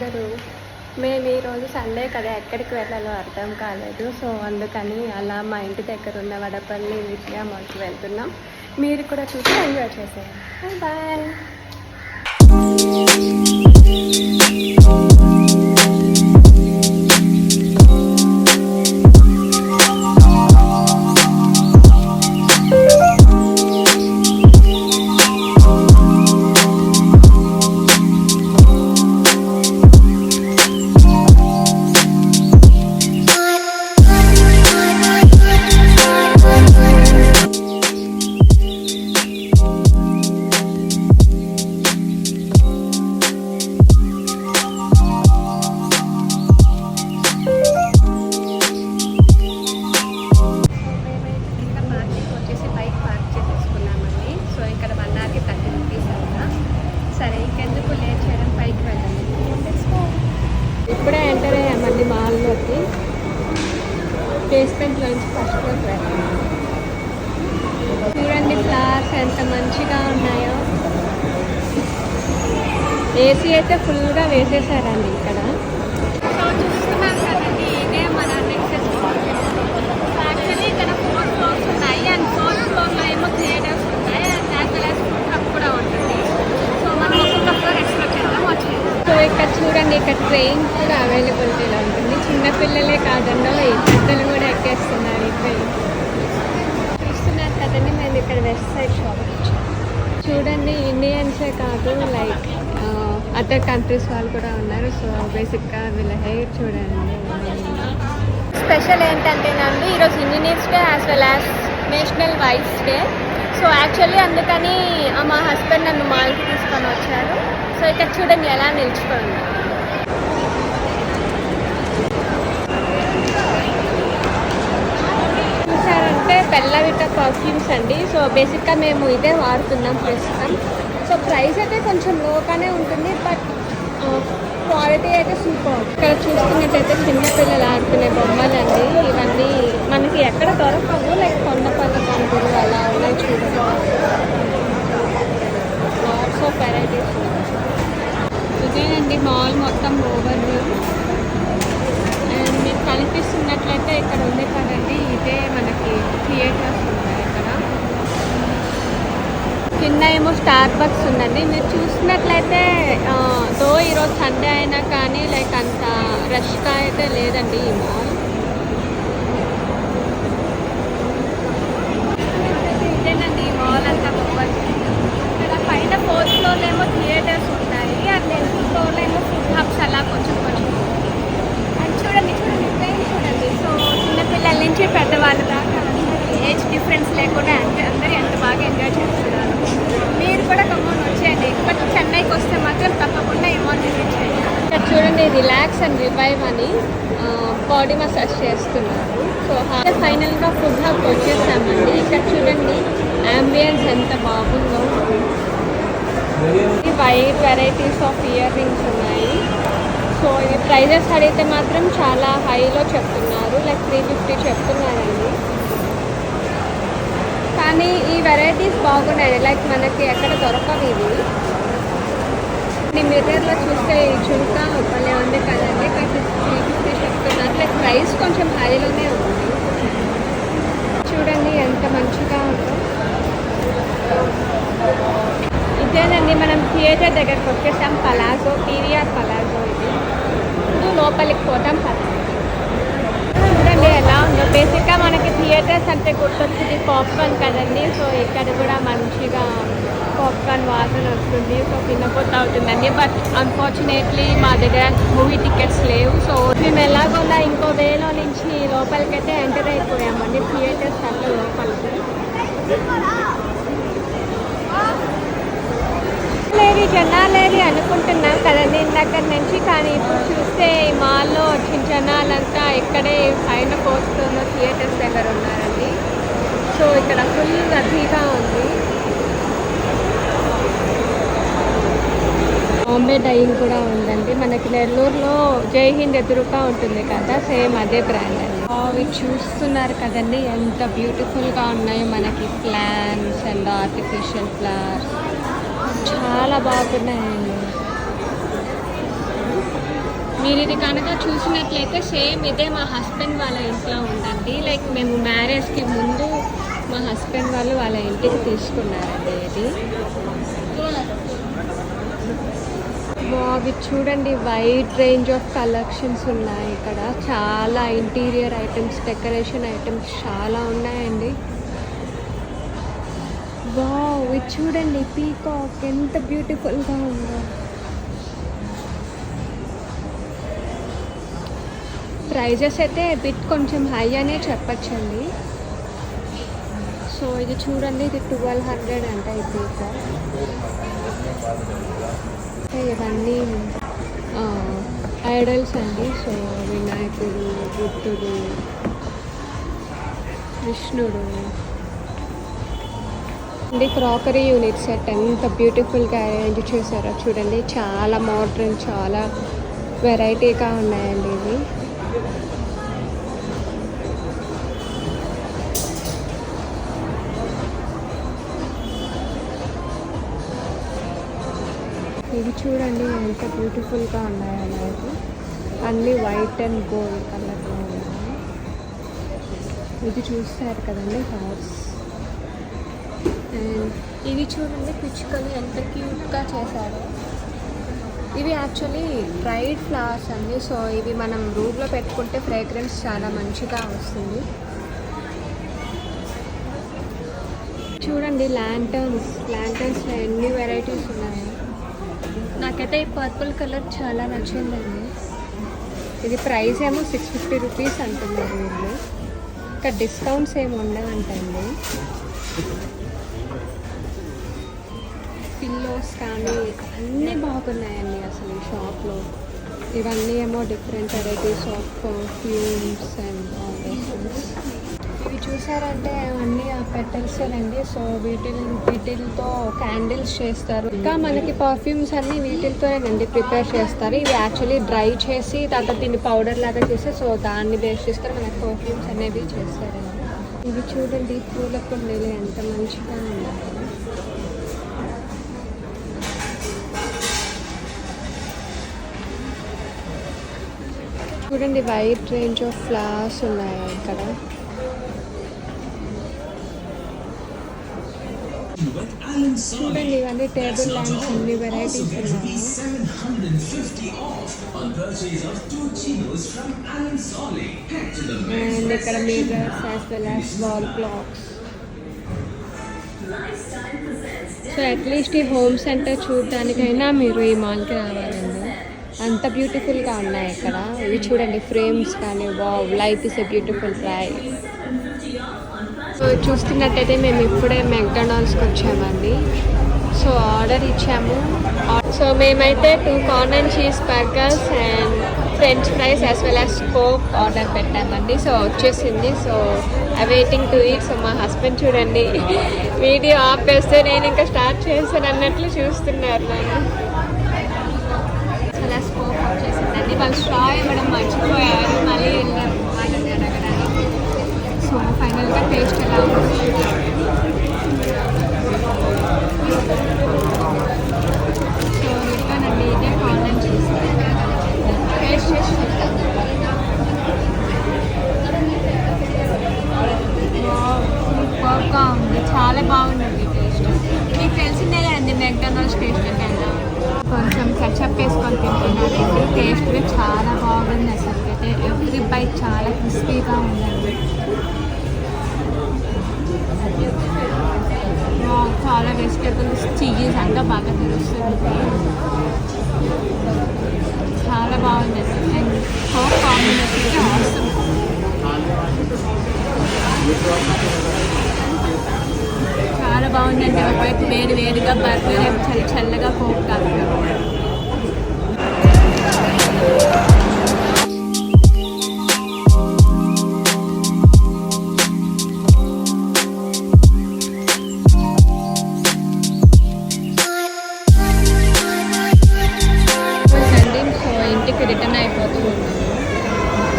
అందరూ. మేము ఈరోజు సండే కదా ఎక్కడికి వెళ్ళాలో అర్థం కాలేదు. సో అందుకని అలా మా ఇంటి దగ్గర ఉన్న వడపల్లి విజయ మాల్కి వెళ్తున్నాం. మీరు కూడా చూసి ఎంజాయ్ చేసేయండి. బాయ్. ఇప్పుడే ఎంటర్ అయ్యామండి మాల్లోకి. బేస్మెంట్లో నుంచి ఫస్ట్ ఫ్లోర్కి వెళ్ళాము. చూడండి ఫ్లవర్స్ ఎంత మంచిగా ఉన్నాయో. ఏసీ అయితే ఫుల్గా వేసేసారండి ఇక్కడ. సో చూస్తున్నాం కదండి, ఇదే మన నెక్సెస్. యాక్చువల్లీ ఇక్కడ 4 ఫ్లోర్స్ ఉన్నాయి అండ్ 4th ఫ్లోర్లో ఏమో థియేటర్స్ ఉంటాయి and as well as food hub కూడా ఉంటుంది. సో మనం ఒక్కొక్క ఫ్లోర్ ఎక్స్ప్లోర్ చేద్దాం వచ్చేది. సో ఇక్కడ చూడండి, ఇక్కడ ట్రైన్ కూడా అవైలబిలిటీలో ఉంటుంది. చిన్నపిల్లలే కాదండో ఈ పెద్దలు కూడా ఎక్కేస్తున్నారు ఈ ట్రైన్. చూస్తున్నారు కదండి, మేము ఇక్కడ వెస్ట్ సైడ్ షాప్ వచ్చాం. చూడండి, ఇండియన్సే కాదు లైక్ అదర్ కంట్రీస్ వాళ్ళు కూడా ఉన్నారు. సో బేసిక్గా వీళ్ళ హెయిర్ చూడండి. స్పెషల్ ఏంటంటేనండి, ఈరోజు engineers day as well as national wives day. So actually అందుకని మా హస్బెండ్ నన్ను మాల్కి తీసుకొని వచ్చారు. సో ఇక్కడ చూడండి ఎలా నిల్చుకోండి. చూసారంటే బెల్లవిటా పర్ఫ్యూమ్స్ అండి. సో బేసిక్గా మేము ఇదే వాడుతున్నాం ప్రస్తుతం. సో ప్రైస్ అయితే కొంచెం లోగానే ఉంటుంది, బట్ క్వాలిటీ అయితే సూపర్. ఇక్కడ చూస్తున్నట్టయితే చిన్నపిల్లలు ఆడుకునే బొమ్మలండి. ఇవన్నీ మనకి ఎక్కడ దొరకవు, లైక్ కొండపల్లి కంపెనీ అలా ఉన్నాయి చూడండి. Lots of varieties. ఇదేనండి మాల్ మొత్తం ఓవర్ వ్యూ. అండ్ మీకు కనిపిస్తున్నట్లయితే ఇక్కడ ఉంది కదండి, ఇదే మనకి థియేటర్స్ ఉన్నాయి. ఇక్కడ కింద ఏమో స్టార్ బక్స్ ఉందండి. మీరు చూసినట్లయితే దో ఈరోజు సండే అయినా కానీ లైక్ అంత రష్గా అయితే లేదండి ఈ మాల్. ఇదేనండి ఈ మాల్ అంతా ఓవర్. ఇక్కడ పైన 4th ఫ్లోర్లో ఏమో థియేటర్స్ ఉంటాయి అండ్ 10th ఫ్లోర్లో ఏమో ఫుడ్ హబ్స్ అలా కొంచెం కొంచెం. అండ్ చూడండి ట్రైన్ చూడండి. సో చిన్నపిల్లల నుంచి పెద్దవాళ్ళ దాకా ఏజ్ డిఫరెన్స్ లేకుండా అంటే అందరూ ఎంత బాగా ఎంజాయ్ చేస్తున్నారు. మీరు కూడా ఖమ్మం వచ్చేయండి. బట్ చెన్నైకి వస్తే మాత్రం తప్పకుండా ఈ మాల్ విజిట్ చేయండి. ఇక్కడ చూడండి, రిలాక్స్ అండ్ రివైవ్ అని బాడీ మసాజ్ చేస్తున్నారు. సో ఫైనల్గా ఫుడ్ హబ్కి వచ్చేసామండి. ఇక్కడ చూడండి అంబియన్స్ ఎంత బాగుందో. Wide varieties of ear rings ఉన్నాయి. సో ఈ ప్రైజెస్ అడిగితే మాత్రం చాలా హైలో చెప్తున్నారు, లైక్ 350 చెప్తున్నారండి. కానీ ఈ వెరైటీస్ బాగున్నాయి, లైక్ మనకి ఎక్కడ దొరకవు ఇవి. మిర్రర్లో చూస్తే ఈ చుంకా భలే ఉంది కదండి, బట్ 350 చెప్తున్నారు. లైక్ ప్రైస్ కొంచెం హైలోనే ఉంది. చూడండి ఎంత మంచిగా ఉందో. ఇదేనండి మనం థియేటర్ దగ్గరకు వచ్చేసాం. Palazzo, PVR palazzo. ఇది ఇప్పుడు లోపలికి పోతాం కదా. చూడండి ఎలా ఉందో. బేసిక్గా మనకి థియేటర్స్ అంటే గుర్తొచ్చింది పాప్కార్న్ కదండి. సో ఇక్కడ కూడా మంచిగా పాప్కార్న్ వాసన వస్తుంది. సో తినపోతా అవుతుందండి. బట్ అన్ఫార్చునేట్లీ మా దగ్గర మూవీ టికెట్స్ లేవు. సో మేము ఎలాగోలా ఇంకో వేలో నుంచి లోపలికైతే ఎంటర్ అయిపోయామండి. థియేటర్స్ అంటే లోపలికి లేవి జనాలేవి అనుకుంటున్నాం కదండి ఇందాక నుంచి. కానీ ఇప్పుడు చూస్తే ఈ మాల్లో వచ్చిన జనాలంతా ఇక్కడే పైన 4th ఫ్లోర్లో థియేటర్స్ దగ్గర ఉన్నారండి. సో ఇక్కడ ఫుల్ రద్దీగా ఉంది. బాంబే డైయింగ్ కూడా ఉందండి. మనకి నెల్లూరులో జై హింద్ ఎదురుగా ఉంటుంది కదా, సేమ్ అదే బ్రాండ్ అండి. అవి చూస్తున్నారు కదండి ఎంత బ్యూటిఫుల్గా ఉన్నాయో. మనకి ప్లాంట్స్ అండ్ ఆర్టిఫిషియల్ ఫ్లవర్స్ చాలా బాగున్నాయండి. మీరు ఇది కనుక చూసినట్లయితే సేమ్ ఇదే మా హస్బెండ్ వాళ్ళ ఇంట్లో ఉందండి. లైక్ మేము మ్యారేజ్కి ముందు మా హస్బెండ్ వాళ్ళు వాళ్ళ ఇంటికి తీసుకున్నారండి ఇది. అవి చూడండి, వైడ్ రేంజ్ ఆఫ్ కలెక్షన్స్ ఉన్నాయి ఇక్కడ. చాలా ఇంటీరియర్ ఐటమ్స్, డెకరేషన్ ఐటమ్స్ చాలా ఉన్నాయండి. వావ్, ఇది చూడండి, పీకాక్ ఎంత బ్యూటిఫుల్గా ఉందో. ప్రైజెస్ అయితే బిట్ కొంచెం హై అనే చెప్పచ్చండి. సో ఇది చూడండి, ఇది 1200 అంట ఈ పీకాక్. ఇవన్నీ ఐడల్స్ అండి. సో వినాయకుడు, బుద్ధుడు, కృష్ణుడు. ఇది క్రాకరీ యూనిట్ సెట్ ఎంత బ్యూటిఫుల్గా అరేంజ్ చేశారో చూడండి. చాలా మోడ్రన్, చాలా వెరైటీగా ఉన్నాయండి ఇవి. ఇవి చూడండి ఎంత బ్యూటిఫుల్గా ఉన్నాయో అనేది. అన్నీ వైట్ అండ్ గోల్డ్ కలర్లో ఉన్నాయి. ఇది చూస్తారు కదండి, హార్స్. అండ్ ఇవి చూడండి, పిచ్చుకలు ఎంత క్యూట్గా చేశారో. ఇవి యాక్చువల్లీ డ్రైడ్ ఫ్లవర్స్ అండి. సో ఇవి మనం రూమ్లో పెట్టుకుంటే ఫ్రేగ్రెన్స్ చాలా మంచిగా వస్తుంది. చూడండి, ల్యాంటర్న్స్ ఎన్ని వెరైటీస్ ఉన్నాయి. నాకైతే ఈ పర్పుల్ కలర్ చాలా నచ్చిందండి. ఇది ప్రైస్ ఏమో 650 రూపీస్ అంటున్నారు వీళ్ళు. ఇంకా డిస్కౌంట్స్ ఏమి ఉండవంటండి. పిల్లోస్ కానీ అన్నీ బాగున్నాయండి అసలు ఈ షాప్లో. ఇవన్నీ ఏమో different varieties of perfumes and all this. ఇవి చూసారంటే అవన్నీ ఆ పెటల్స్ అండి. సో వీటితో క్యాండిల్స్ చేస్తారు. ఇంకా మనకి పర్ఫ్యూమ్స్ అన్నీ వీటితోనేనండి ప్రిపేర్ చేస్తారు. ఇవి యాక్చువల్లీ డ్రై చేసి తర్వాత దీన్ని పౌడర్ లాగా చేసి సో దాన్ని బేస్ చేస్తారు మనకి పర్ఫ్యూమ్స్ అనేవి చేస్తారండి. ఇవి చూడండి, పూల కుండీలు ఎంత మంచిగా ఉన్నాయి. చూడండి, వైడ్ రేంజ్ ఆఫ్ ఫ్లవర్స్ ఉన్నాయి ఇక్కడ. చూడండి, ఇవన్నీ టేబుల్ ల్యాంప్స్, అన్ని వెరైటీస్ ఉన్నాయి. అండ్ ఇక్కడ mirrors as well as wall clocks. So at least ఈ హోమ్ సెంటర్ చూడడానికైనా మీరు ఈ మాల్కి రావాలండి. అంత బ్యూటిఫుల్గా ఉన్నాయి ఇక్కడ. ఇవి చూడండి, ఫ్రేమ్స్ కానీ. Wow, life is a beautiful ride. So చూస్తున్నట్టయితే మేము ఇప్పుడే మెక్డొనాల్డ్స్కి వచ్చామండి. సో ఆర్డర్ ఇచ్చాము. సో మేమైతే 2 corn and cheese burgers and French fries as well as coke order పెట్టామండి. సో వచ్చేసింది. So waiting to eat. So మా హస్బెండ్ చూడండి, వీడియో ఆపేస్తే నేను ఇంకా స్టార్ట్ చేశాను అన్నట్లు చూస్తున్నారు నన్ను. చాలా స్కోప్ వచ్చేసిందండి. వాళ్ళు స్ట్రా ఇవ్వడం మర్చిపోయారు, మళ్ళీ వెళ్ళారు వాళ్ళని అడగడానికి. సో ఫైనల్గా టేస్ట్ ఎలా ఉంది. సో రిటర్నండి, ఇదే కార్న్ అండ్ చీజ్ టేస్ట్ చేసి సూపర్గా ఉంది. చాలా బాగుందండి టేస్ట్. మీకు తెలిసిందే కదండి మెక్డొనాల్డ్స్ టేస్ట్ అంటే ఎలా. కొంచెం కచప్ వేసుకొని తింటున్నారండి. టేస్ట్ కూడా చాలా బాగుంది అసలు. అయితే ఎవ్రీ బైట్ చాలా క్రిస్పీగా ఉందండి. చాలా వెజిటేబుల్స్, చీజ్ అంతా బాగా తెలుస్తుంది. చాలా బాగుంది అసలు. అండ్ కోక్ కాంబినేషన్ అవసరం. చాలా బాగుందండి. ఒకవైపు వేడిగా బర్గర్, చల్లగా కోక్ తాగుతారు.